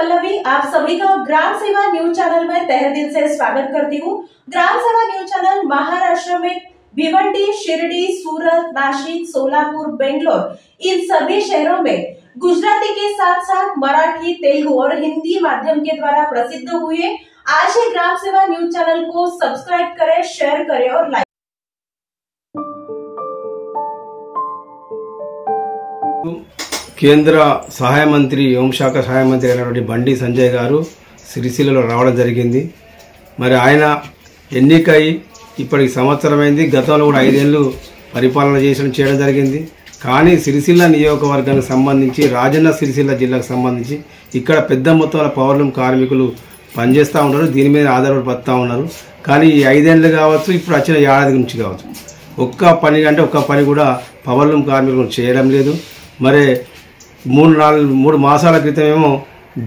पल्लवी, आप सभी का ग्राम सेवा न्यूज चैनल में तहे दिल से स्वागत करती हूँ। ग्राम सेवा न्यूज चैनल महाराष्ट्र में भिवंडी, शिरडी, सूरत, नासिक, सोलापुर, बेंगलोर इन सभी शहरों में गुजराती के साथ साथ मराठी, तेलुगु और हिंदी माध्यम के द्वारा प्रसिद्ध हुए। आज ही ग्राम सेवा न्यूज चैनल को सब्सक्राइब करें, शेयर करें और लाइक। కేంద్ర సహాయ మంత్రి హోంశాఖ సహాయ మంత్రి అయినటువంటి బండి సంజయ్ గారు సిరిసిల్లలో రావడం జరిగింది. మరి ఆయన ఎన్నికై ఇప్పటికి సంవత్సరమైంది. గతంలో కూడా 5 ఏళ్ళు పరిపాలన చేయడం జరిగింది. కానీ సిరిసిల్ల నియోజకవర్గానికి సంబంధించి రాజన్న సిరిసిల్ల జిల్లాకు సంబంధించి ఇక్కడ పెద్ద మొత్తంలో పవర్లూమ్ కార్మికులు పనిచేస్తూ ఉన్నారు. దీని మీద ఆధారపడి బతుకుతూ ఉన్నారు. కానీ ఈ 5 ఏళ్ళు కావచ్చు, ఇప్పుడు వచ్చిన ఏడాది నుంచి కావచ్చు, ఒక్క పని కూడా పవర్లూమ్ కార్మికులు చేయడం లేదు. మరి 3 మాసాల క్రితమేమో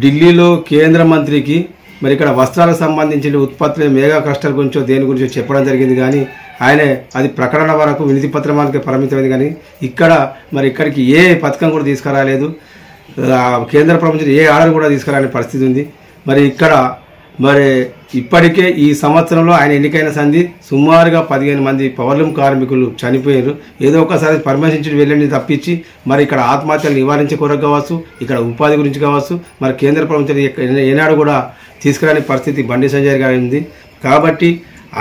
ఢిల్లీలో కేంద్ర మంత్రికి మరి ఇక్కడ వస్త్రాలకు సంబంధించిన ఉత్పత్తులు మెగా క్లస్టర్ గురించో దేని గురించో చెప్పడం జరిగింది. కానీ ఆయన అది ప్రకటన వరకు వినతి పత్రానికి పరిమితమైంది. కానీ ఇక్కడికి ఏ పథకం కూడా తీసుకురాలేదు. కేంద్ర ప్రభుత్వం ఏ ఆర్డర్ కూడా తీసుకురాని పరిస్థితి ఉంది. మరి ఇప్పటికే ఈ సంవత్సరంలో ఆయన ఎన్నికైన సంధి సుమారుగా 15 మంది పవర్లూమ్ కార్మికులు చనిపోయారు. ఏదో ఒకసారి పర్మిషన్ వెళ్ళండి తప్పించి మరి ఇక్కడ ఆత్మహత్యలు నివారించే కొరకు కావచ్చు, ఇక్కడ ఉపాధి గురించి కావచ్చు, మరి కేంద్ర ప్రభుత్వం ఏనాడు కూడా తీసుకురాని పరిస్థితి బండి సంజయ్ గారి ఉంది. కాబట్టి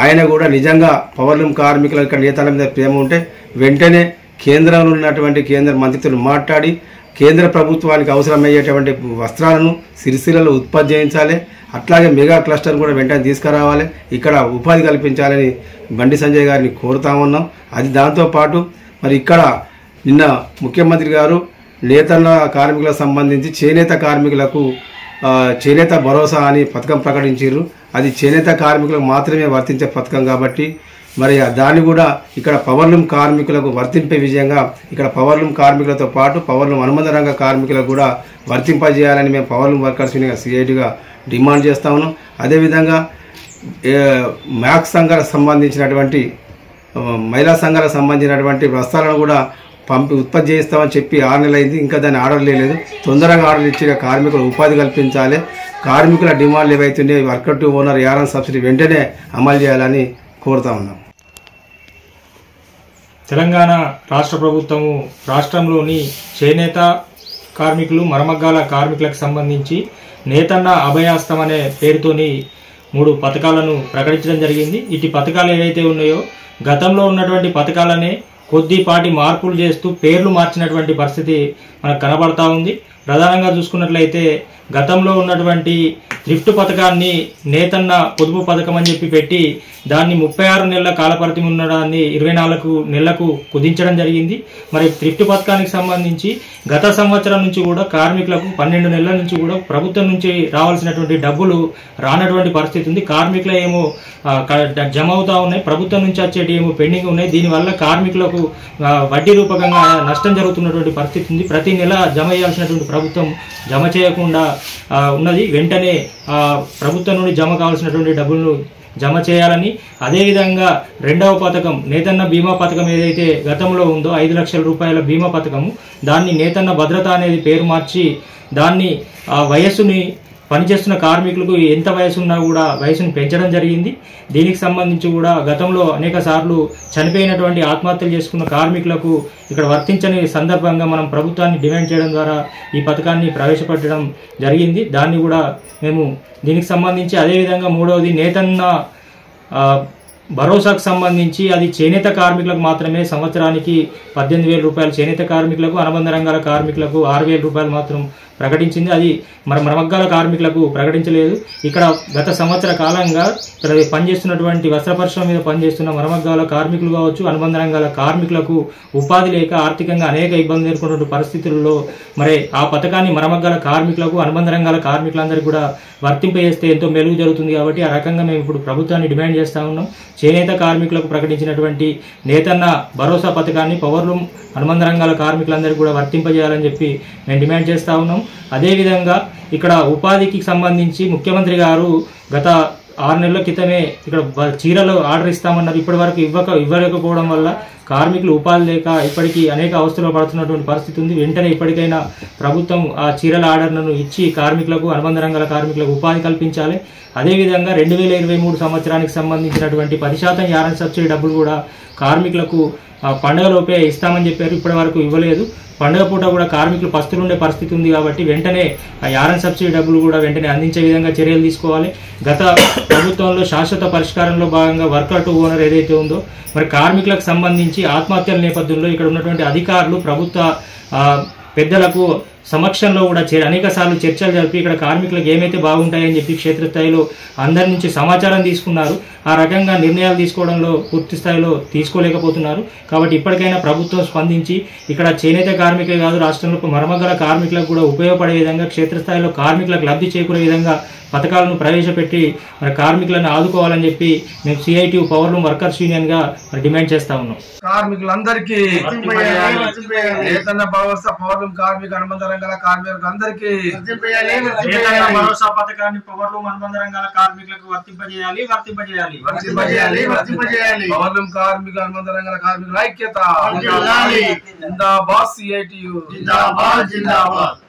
ఆయన కూడా నిజంగా పవర్లూమ్ కార్మికుల ఇక్కడ నేతల మీద ప్రేమ ఉంటే వెంటనే కేంద్రంలో ఉన్నటువంటి కేంద్ర మంత్రితో మాట్లాడి కేంద్ర ప్రభుత్వానికి అవసరమయ్యేటువంటి వస్త్రాలను సిరిసిల్లలో ఉత్పత్తి చేయించాలి. అట్లాగే మెగా క్లస్టర్ కూడా వెంటనే తీసుకురావాలి, ఇక్కడ ఉపాధి కల్పించాలని బండి సంజయ్ గారిని కోరుతా ఉన్నాం. అది దాంతోపాటు మరి ఇక్కడ నిన్న ముఖ్యమంత్రి గారు నేతన్న కార్మికులకు సంబంధించి చేనేత కార్మికులకు చేనేత భరోసా అని పథకం ప్రకటించారు. అది చేనేత కార్మికులకు మాత్రమే వర్తించే పథకం కాబట్టి మరి దాన్ని కూడా ఇక్కడ పవర్లూమ్ కార్మికులకు వర్తింపే విధంగా ఇక్కడ పవర్లూమ్ కార్మికులతో పాటు పవర్లూమ్ అనుబంధ రంగ కార్మికులకు కూడా వర్తింపజేయాలని మేము పవర్లూమ్ వర్కర్స్ సిఐటిగా డిమాండ్ చేస్తా ఉన్నాం. అదేవిధంగా మ్యాక్స్ సంఘాలకు సంబంధించినటువంటి మహిళా సంఘాలకు సంబంధించినటువంటి వస్త్రాలను కూడా ఉత్పత్తి చేస్తామని చెప్పి 6 నెలలు అయింది, ఇంకా దాన్ని ఆర్డర్ లేదు. తొందరగా ఆర్డర్ ఇచ్చిన కార్మికులు ఉపాధి కల్పించాలి. కార్మికుల డిమాండ్లు ఏవైతున్నాయి worker to owner yarn subsidy వెంటనే అమలు చేయాలని కోరుతా ఉన్నాం. తెలంగాణ రాష్ట్ర ప్రభుత్వము రాష్ట్రంలోని చేనేత కార్మికులు, మరమగ్గాల కార్మికులకు సంబంధించి నేతన్న అభయాస్తం అనే పేరుతోని 3 పథకాలను ప్రకటించడం జరిగింది. ఇటు పథకాలు ఏవైతే ఉన్నాయో గతంలో ఉన్నటువంటి పథకాలనే కొద్దిపాటి మార్పులు చేస్తూ పేర్లు మార్చినటువంటి పరిస్థితి మనకు కనబడతా ఉంది. ప్రధానంగా చూసుకున్నట్లయితే గతంలో ఉన్నటువంటి థ్రిఫ్ట్ పథకాన్ని నేతన్న పొదుపు పథకం అని చెప్పి పెట్టి దాన్ని 36 నెలల కాలపరిధి ఉన్నదాన్ని 24 నెలలకు కుదించడం జరిగింది. మరి థ్రిఫ్ట్ పథకానికి సంబంధించి గత సంవత్సరం నుంచి కూడా కార్మికులకు 12 నెలల నుంచి కూడా ప్రభుత్వం నుంచి రావాల్సినటువంటి డబ్బులు రానటువంటి పరిస్థితి ఉంది. కార్మికులు ఏమో జమ అవుతా ఉన్నాయి, ప్రభుత్వం నుంచి వచ్చేటి ఏమో పెండింగ్ ఉన్నాయి. దీనివల్ల కార్మికులకు వడ్డీ రూపకంగా నష్టం జరుగుతున్నటువంటి పరిస్థితి ఉంది. ప్రతి నెల జమ చేయాల్సినటువంటి ప్రభుత్వం జమ చేయకుండా ఉన్నది. వెంటనే ప్రభుత్వం నుండి జమ కావాల్సినటువంటి డబ్బులను జమ చేయాలని, అదేవిధంగా 2వ పథకం నేతన్న బీమా పథకం ఏదైతే గతంలో ఉందో 5 లక్షల రూపాయల బీమా పథకము, దాన్ని నేతన్న భద్రత అనేది పేరు మార్చి దాన్ని వయస్సుని పనిచేస్తున్న కార్మికులకు ఎంత వయసు ఉన్నా కూడా వయసును పెంచడం జరిగింది. దీనికి సంబంధించి కూడా గతంలో అనేక సార్లు చనిపోయినటువంటి ఆత్మహత్యలు చేసుకున్న కార్మికులకు ఇక్కడ వర్తించని సందర్భంగా మనం ప్రభుత్వాన్ని డిమాండ్ చేయడం ద్వారా ఈ పథకాన్ని ప్రవేశపెట్టడం జరిగింది. దాన్ని కూడా మేము దీనికి సంబంధించి అదేవిధంగా 3వది నేతన్న భరోసాకు సంబంధించి అది చేనేత కార్మికులకు మాత్రమే సంవత్సరానికి 18,000 రూపాయలు చేనేత కార్మికులకు, అనుబంధ రంగాల కార్మికులకు 6,000 రూపాయలు మాత్రం ప్రకటించింది. అది మరమగ్గాల కార్మికులకు ప్రకటించలేదు. ఇక్కడ గత సంవత్సర కాలంగా ఇక్కడ పనిచేస్తున్నటువంటి వస్త్ర పరిశ్రమ మీద పనిచేస్తున్న మరమగ్గాల కార్మికులు కావచ్చు, అనుబంధ రంగాల కార్మికులకు ఉపాధి లేక ఆర్థికంగా అనేక ఇబ్బందులు ఎదుర్కొన్న పరిస్థితుల్లో మరి ఆ పథకాన్ని మరమగ్గాల కార్మికులకు, అనుబంధ రంగాల కార్మికులందరికీ కూడా వర్తింపజేస్తే ఎంతో మెలుగు జరుగుతుంది. కాబట్టి ఆ రకంగా మేము ఇప్పుడు ప్రభుత్వాన్ని డిమాండ్ చేస్తా ఉన్నాం. చేనేత కార్మికులకు ప్రకటించినటువంటి నేతన్న భరోసా పథకాన్ని పవర్లూమ్ అనుబంధ రంగాల కార్మికులందరికీ కూడా వర్తింపజేయాలని చెప్పి మేము డిమాండ్ చేస్తా ఉన్నాం. అదేవిధంగా ఇక్కడ ఉపాధికి సంబంధించి ముఖ్యమంత్రి గారు గత 6 నెలల క్రితమే ఇక్కడ చీరలు ఆర్డర్ ఇస్తామన్నారు. ఇప్పటి వరకు ఇవ్వలేకపోవడం వల్ల కార్మికులు ఉపాధి లేక ఇప్పటికీ అనేక అవస్థలు పడుతున్నటువంటి పరిస్థితి ఉంది. వెంటనే ఇప్పటికైనా ప్రభుత్వం ఆ చీరల ఆర్డర్లను ఇచ్చి కార్మికులకు, అనుబంధ రంగాల కార్మికులకు ఉపాధి కల్పించాలి. అదేవిధంగా 2023 సంవత్సరానికి సంబంధించినటువంటి 10% యారన్ సబ్సిడీ డబ్బులు కూడా కార్మికులకు పండుగలోపే ఇస్తామని చెప్పారు. ఇప్పటి వరకు ఇవ్వలేదు. పండుగ పూట కూడా కార్మికులు పస్తులుండే పరిస్థితి ఉంది కాబట్టి వెంటనే ఆ యారన్ సబ్సిడీ డబ్బులు కూడా వెంటనే అందించే విధంగా చర్యలు తీసుకోవాలి. గత ప్రభుత్వంలో శాశ్వత పరిష్కారంలో భాగంగా వర్కర్ టు ఓనర్ ఏదైతే ఉందో, మరి కార్మికులకు సంబంధించి ఆత్మహత్యల నేపథ్యంలో ఇక్కడ ఉన్నటువంటి అధికారులు, ప్రభుత్వ పెద్దలకు సమక్షంలో కూడా అనేక సార్లు చర్చలు జరిపి ఇక్కడ కార్మికులకు ఏమైతే బాగుంటాయని చెప్పి క్షేత్రస్థాయిలో అందరి నుంచి సమాచారం తీసుకున్నారు. ఆ రకంగా నిర్ణయాలు తీసుకోవడంలో పూర్తి స్థాయిలో తీసుకోలేకపోతున్నారు. కాబట్టి ఇప్పటికైనా ప్రభుత్వం స్పందించి ఇక్కడ చేనేత కార్మికులే కాదు, రాష్ట్రంలో మరమగ్గల కార్మికులకు కూడా ఉపయోగపడే విధంగా, క్షేత్రస్థాయిలో కార్మికులకు లబ్ధి చేకూరే విధంగా పథకాలను ప్రవేశపెట్టి మరి కార్మికులను ఆదుకోవాలని చెప్పి మేము CITU power loom workers union గా డిమాండ్ చేస్తా ఉన్నాం. కార్మికులందరికీ వేతన భరోసా, పవర్ లూమ్ కార్మిక అనుబంధ రంగాల కార్మికులకు అందరికీ వేతన భరోసా పథకాన్ని పవర్ లూమ్ అనుబంధ రంగాల కార్మికులకు వర్తింపజేయాలి. పవర్ లూమ్ కార్మిక అనుబంధ రంగాల కార్మికుల ఐక్యత. జిందాబాద్ సిఐటియు. జిందాబాద్.